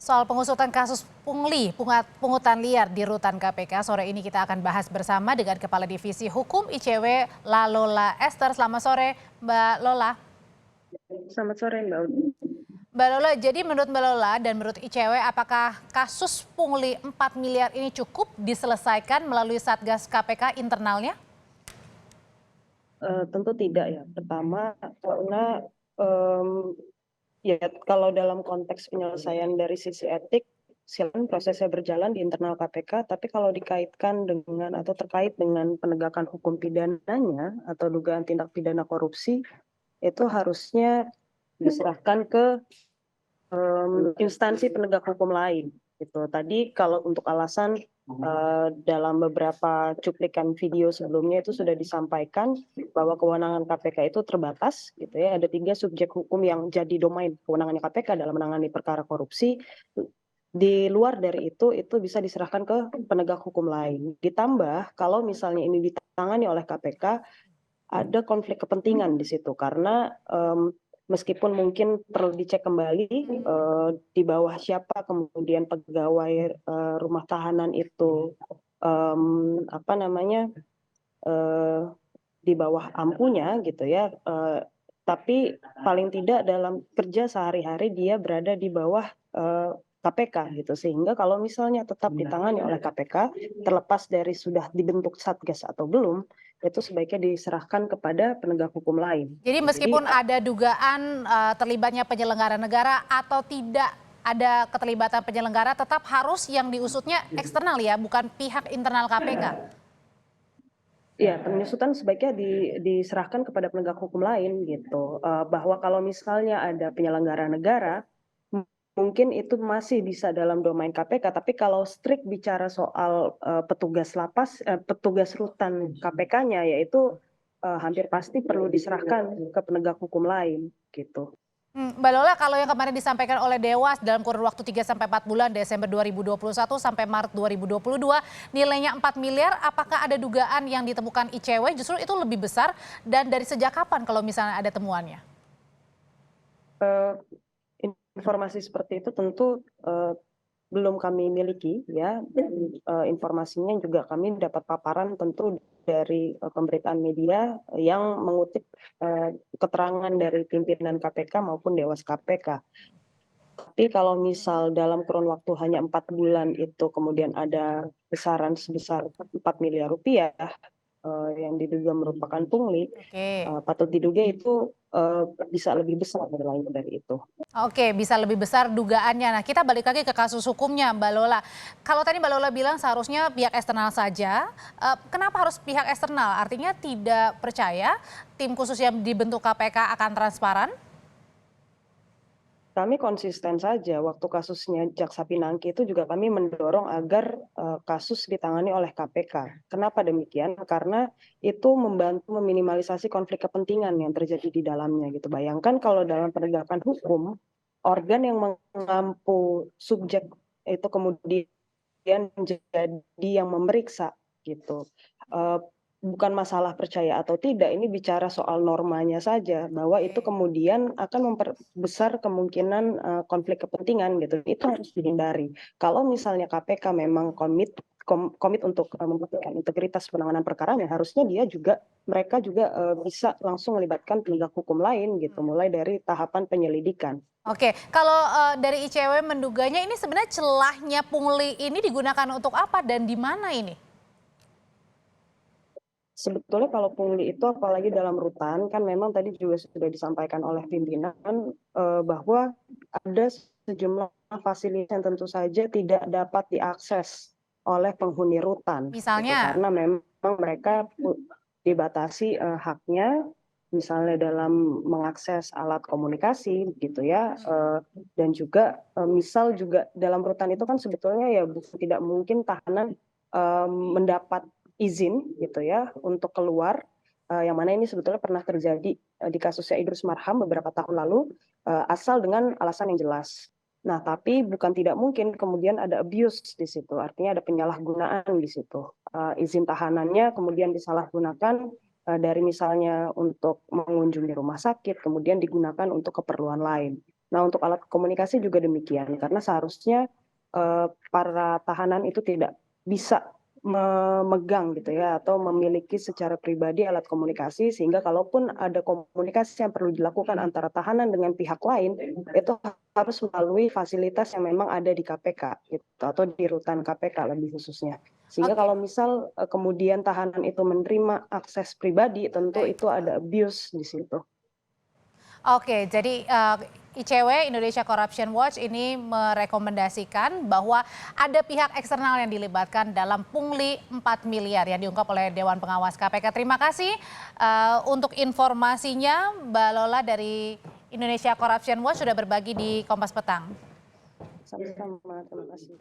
Soal pengusutan kasus pungli, pungutan liar di rutan KPK, sore ini kita akan bahas bersama dengan Kepala Divisi Hukum ICW, Lola Esther. Selamat sore, Mbak Lola. Selamat sore Mbak Udi. Mbak Lola, jadi menurut Mbak Lola dan menurut ICW, apakah kasus pungli 4 miliar ini cukup diselesaikan melalui Satgas KPK internalnya? Tentu tidak ya. Pertama karena ya kalau dalam konteks penyelesaian dari sisi etik, silakan prosesnya berjalan di internal KPK. Tapi kalau dikaitkan dengan atau terkait dengan penegakan hukum pidananya atau dugaan tindak pidana korupsi, itu harusnya diserahkan ke instansi penegak hukum lain. Gitu. Tadi kalau untuk alasan dalam beberapa cuplikan video sebelumnya itu sudah disampaikan bahwa kewenangan KPK itu terbatas, gitu ya. Ada 3 subjek hukum yang jadi domain kewenangannya KPK dalam menangani perkara korupsi. Di luar dari itu bisa diserahkan ke penegak hukum lain. Ditambah kalau misalnya ini ditangani oleh KPK, ada konflik kepentingan di situ karena meskipun mungkin perlu dicek kembali di bawah siapa kemudian pegawai rumah tahanan itu di bawah ampunya gitu ya, tapi paling tidak dalam kerja sehari-hari dia berada di bawah KPK gitu, sehingga kalau misalnya tetap ditangani oleh KPK terlepas dari sudah dibentuk satgas atau belum, itu sebaiknya diserahkan kepada penegak hukum lain. Jadi meskipun ada dugaan terlibatnya penyelenggara negara atau tidak ada keterlibatan penyelenggara, tetap harus yang diusutnya eksternal ya, bukan pihak internal KPK. Ya, penyusutan sebaiknya diserahkan kepada penegak hukum lain gitu. Bahwa kalau misalnya ada penyelenggara negara, mungkin itu masih bisa dalam domain KPK. Tapi kalau strict bicara soal petugas lapas, petugas rutan KPK-nya, yaitu hampir pasti perlu diserahkan ke penegak hukum lain gitu. Mbak Lola, kalau yang kemarin disampaikan oleh Dewas dalam kurun waktu 3-4 bulan, Desember 2021 sampai Maret 2022, nilainya 4 miliar, apakah ada dugaan yang ditemukan ICW justru itu lebih besar, dan dari sejak kapan kalau misalnya ada temuannya? Informasi seperti itu tentu belum kami miliki ya. Informasinya juga kami dapat paparan tentu dari pemberitaan media yang mengutip keterangan dari pimpinan KPK maupun Dewas KPK. Tapi kalau misal dalam kurun waktu hanya 4 bulan itu kemudian ada besaran sebesar 4 miliar rupiah yang diduga merupakan pungli, patut diduga itu bisa lebih besar nilainya dari itu. Oke, bisa lebih besar dugaannya. Nah, kita balik lagi ke kasus hukumnya, Mbak Lola. Kalau tadi Mbak Lola bilang seharusnya pihak eksternal saja, kenapa harus pihak eksternal? Artinya tidak percaya tim khusus yang dibentuk KPK akan transparan? Kami konsisten saja, waktu kasusnya Jaksa Pinangki itu juga kami mendorong agar kasus ditangani oleh KPK. Kenapa demikian? Karena itu membantu meminimalisasi konflik kepentingan yang terjadi di dalamnya gitu. Bayangkan kalau dalam penegakan hukum, organ yang mengampu subjek itu kemudian menjadi yang memeriksa gitu. Bukan masalah percaya atau tidak, ini bicara soal normanya saja, bahwa itu kemudian akan memperbesar kemungkinan konflik kepentingan gitu. Itu harus dihindari. Kalau misalnya KPK memang komit untuk mempertahankan integritas penanganan perkaranya, harusnya mereka juga bisa langsung melibatkan penegak hukum lain gitu, mulai dari tahapan penyelidikan. Oke, kalau dari ICW menduganya ini sebenarnya celahnya pungli ini digunakan untuk apa dan di mana ini? Sebetulnya kalau pungli itu apalagi dalam rutan, kan memang tadi juga sudah disampaikan oleh pimpinan bahwa ada sejumlah fasilitas yang tentu saja tidak dapat diakses oleh penghuni rutan. Gitu. Misalnya? Karena memang mereka dibatasi haknya, misalnya dalam mengakses alat komunikasi gitu ya, dan juga misal juga dalam rutan itu kan sebetulnya ya tidak mungkin tahanan mendapat izin gitu ya untuk keluar, yang mana ini sebetulnya pernah terjadi di kasusnya Idrus Marham beberapa tahun lalu, asal dengan alasan yang jelas. Nah, tapi bukan tidak mungkin kemudian ada abuse di situ, artinya ada penyalahgunaan di situ. Izin tahanannya kemudian disalahgunakan dari misalnya untuk mengunjungi rumah sakit, kemudian digunakan untuk keperluan lain. Nah, untuk alat komunikasi juga demikian, karena seharusnya para tahanan itu tidak bisa memegang gitu ya, atau memiliki secara pribadi alat komunikasi, sehingga kalaupun ada komunikasi yang perlu dilakukan antara tahanan dengan pihak lain, itu harus melalui fasilitas yang memang ada di KPK gitu, atau di rutan KPK lebih khususnya. Sehingga Oke, kalau misal kemudian tahanan itu menerima akses pribadi, tentu baik. itu ada abuse di situ. Oke, jadi ICW Indonesia Corruption Watch ini merekomendasikan bahwa ada pihak eksternal yang dilibatkan dalam pungli 4 miliar yang diungkap oleh Dewan Pengawas KPK. Terima kasih untuk informasinya, Mbak Lola dari Indonesia Corruption Watch sudah berbagi di Kompas Petang. Sama-sama, terima kasih.